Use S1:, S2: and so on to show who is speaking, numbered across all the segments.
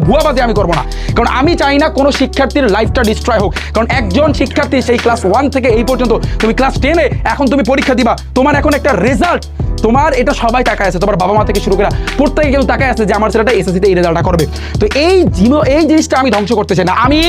S1: ভুয়াবাজি আমি করবো না, কারণ আমি চাই না কোনো শিক্ষার্থীর লাইফটা ডিস্ট্রয় হোক। কারণ একজন শিক্ষার্থী সেই ক্লাস 1 থেকে এই পর্যন্ত, তুমি ক্লাস 10-এ এখন তুমি পরীক্ষা দিবা, তোমার এখন একটা রেজাল্ট, তোমার এটা সবাই তাকায় আছে, তোমার বাবা মা থেকে শুরু করে প্রত্যেকে কিন্তু তাকায় আছে যে আমার ছেলেটা এসএসসিতে এই রেজাল্টটা করবে। তো এই জিনিসটা আমি ধ্বংস করতে চাই না। আমি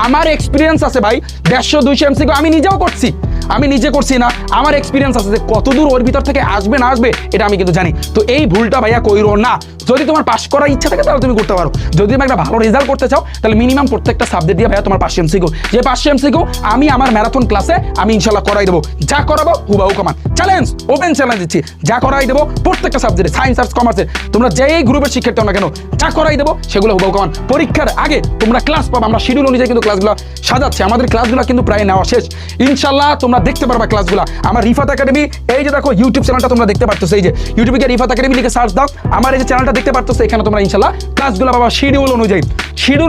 S1: আমার এক্সপিরিয়েন্স আছে ভাই, 150-200 এমসিকিউ আমি নিজেও করছি, আমি নিজে করছি না, আমার এক্সপিরিয়েন্স আছে যে কতদূর ওর ভিতর থেকে আসবে না আসবে এটা আমি কিন্তু জানি। তো এই ভুলটা ভাইয়া কইরো না। যদি তোমার পাস করার ইচ্ছা থাকে তাহলে তুমি করতে পারো, যদি তুমি একটা ভালো রেজাল্ট করতে চাও তাহলে মিনিমাম প্রত্যেকটা সাবজেক্ট দিয়ে ভাইয়া তোমার 500 এমসিকিউ, যে 500 এমসিকিউ আমি আমার ম্যারাথন ক্লাসে আমি ইনশাল্লাহ করাই দেবো, যা করাবো হুবাহু কমান, চ্যালেঞ্জ, ওপেন চ্যালেঞ্জ দিচ্ছি, যা করাই দেবো প্রত্যেকটা সাবজেক্টে, সায়েন্স আর্টস কমার্সে তোমরা যেই গ্রুপের শিক্ষার্থী না কেন, যা করাই দেবো সেগুলো হুবাহু কমান। পরীক্ষার আগে তোমরা ক্লাস পাবো, আমরা শিডিউল অনুযায়ী কিন্তু ক্লাসগুলো সাজাচ্ছি, আমাদের ক্লাসগুলো কিন্তু প্রায় নেওয়া শেষ, ইনশাল্লাহ তোমরা দেখতে পারবা ক্লাসগুলো। আমার রিফাত একাডেমি, এই যে দেখো ইউটিউব চ্যানেলটা তোমরা দেখতে পারতো, এই যে ইউটিউবে গিয়ে রিফাত একাডেমি লিখে সার্চ দাও, আমার এই যে চ্যানেলটা দেখতে পারতো, এখানে তোমরা ইনশাল্লাহ ক্লাসগুলো পাবা শিডিউল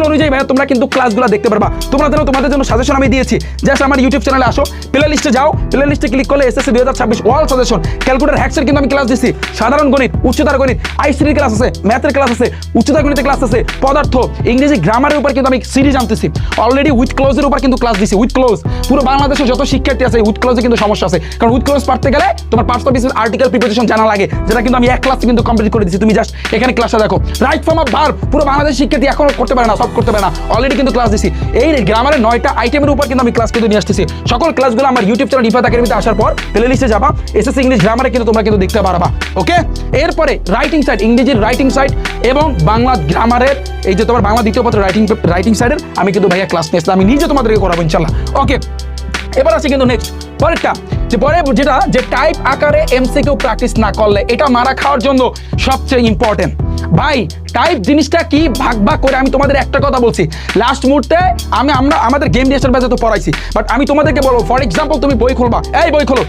S1: অনুযায়ী ভাইয়া তোমরা কিন্তু ক্লাসগুলো দেখতে পারবা। তোমরা জানো তোমাদের জন্য সাজেশন আমি দিয়েছি, জাস্ট আমার ইউটিউব চ্যানেলে আসো, প্লে লিস্টে যাও, প্লে লিস্টে ক্লিক করলে এসএসসি 2026 অল সাজেশন, ক্যালকুলেটর হ্যাক্সের কিন্তু আমি ক্লাস দিচ্ছি, সাধারণ গণিত, উচ্চতার গণিত, আইসিটির ক্লাস আছে, ম্যাথের ক্লাস আছে, উচ্চতার গণিতের ক্লাস আছে, পদার্থ, ইংরেজি গ্রামারের উপর কিন্তু আমি সিরিজ আনতেছি, অলরেডি উইথ ক্লোজের উপর কিন্তু ক্লাস দিচ্ছি, উইথ ক্লোজ। পুরো বাংলাদেশে যত শিক্ষার্থী আছে উইথ ক্লোজে কিন্তু সমস্যা আছে, কারণ উইথ ক্লোজ পারতে গেলে তোমার parts of speech article preparation জানা লাগে, যেটা কিন্তু আমি এক ক্লাসে কিন্তু কমপ্লিট করে দিচ্ছি। তুমি জাস্ট এখানে ক্লাসটা দেখো, রাইট ফর্ম অফ ভার্ব পুরো বাংলাদেশের শিক্ষার্থী এখনো করতে পারে না, সব করতে পারে না, অলরেডি কিন্তু ক্লাস দিচ্ছি। এই গ্রামারের 9টা আইটেমের উপর কিন্তু আমি ক্লাস কিন্তু নিয়ে আসতেছি। সকল ক্লাসগুলো আমার ইউটিউব চ্যানেল রিফাত একাডেমিতে আসার পর প্লে লিস্টে যাবা, এসএসসি ইংলিশ গ্রামারে কিন্তু তোমরা কিন্তু দেখতে পারবা। ওকে, এরপরে রাইটিং সাইড, ইংরেজির রাইটিং সাইড এবং বাংলা গ্রামারের, এই যে তোমার বাংলা দ্বিতীয় পত্র রাইটিং সাইডের আমি কিন্তু ভাইয়া ক্লাস নিয়ে আসলাম, আমি নিজে তোমাদেরকে করাবো ইনশাল্লাহ। ওকে, এবার আছে কিন্তু নেক্সট পরেরটা, যে পরে যেটা যে টাইপ আকারে এমসিকিউ প্র্যাকটিস না করলে এটা মারা খাওয়ার জন্য সবচেয়ে ইম্পর্টেন্ট। ভাই টাইপ জিনিসটা কি ভাগ করে আমি তোমাদের একটা কথা বলছি, লাস্ট মুহূর্তে আমরা আমাদের গেম ডিএসএল ব্যাচে তো পড়াইছি, বাট আমি তোমাদেরকে বলবো, ফর এক্সাম্পল তুমি বই খুলবা, এই বই খোলো,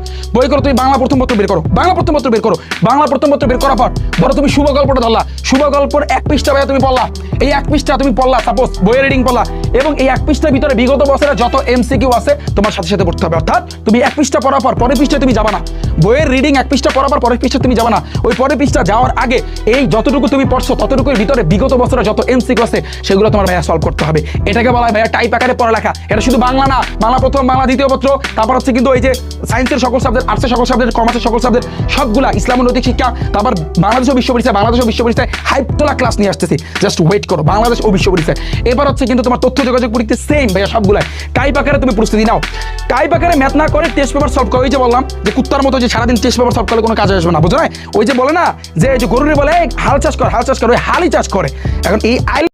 S1: তুমি বাংলা প্রথম পত্র বের করো, বাংলা প্রথম পত্র বের করার পর ধরো তুমি শুভ গল্পটা ধরলা, শুভ গল্পের 1 পৃষ্ঠা ভাইয়া তুমি পড়লা, এই 1 পৃষ্ঠা তুমি পড়লা, সাপোজ বইয়ের রিডিং পড়লা, এবং এই 1 পৃষ্ঠার ভিতরে বিগত বছরে যত এমসিকিউ আছে তোমার সাথে সাথে পড়তে হবে। অর্থাৎ তুমি 1 পৃষ্ঠা পড়ার পর পরের পৃষ্ঠায় তুমি যাবা না, বইয়ের রিডিং 1 পৃষ্ঠা পড়ার পর পরের পৃষ্ঠা তুমি যাবা না, ওই পরের পৃষ্ঠা যাওয়ার আগে এই যতটুকু তুমি পড়ছো ততটুকুর ভিতরে বিগত বছরে যত এমসিকিউ আছে সেগুলো তোমার ভাইয়া সলভ করতে হবে। এটাকে বলা হয় ভাইয়া টাইপ আকারে পড়ালেখা। এটা শুধু বাংলা না, বাংলা প্রথম, বাংলা দ্বিতীয় পত্র, তারপর হচ্ছে কিন্তু এই যে সায়েন্সের সকল সাবজেক্ট, আর্টসের সকল সাবজেক্ট, কমার্সের সকল সাবজেক্ট সবগুলা, ইসলাম নৈতিক শিক্ষা, তারপর বাংলাদেশ ও বিশ্ব পরীক্ষায় হাইপটোলা ক্লাস নিয়ে আসতেছি, জাস্ট ওয়েট করো, বাংলাদেশ ও বিশ্ব পরীক্ষায়। এবার হচ্ছে কিন্তু তোমার তথ্য যোগাযোগ পরীক্ষা সেম ভাইয়া সবগুলাই টাইপ আকারে তুমি প্রস্তুতি নাও। টাইপ আকারে ম্যাথ না করে টেস্ট পেপার সলভ করো, ওই যে বললাম যে কুত্তার মতো যে সারাদিন টেস্ট পেপার সলভ করলে কোনো কাজে আসবে না, বুঝো না? ওই যে বলে না যে গরুরে বলে হাল চাষ কর, ওই হালই চাষ করে। এখন এই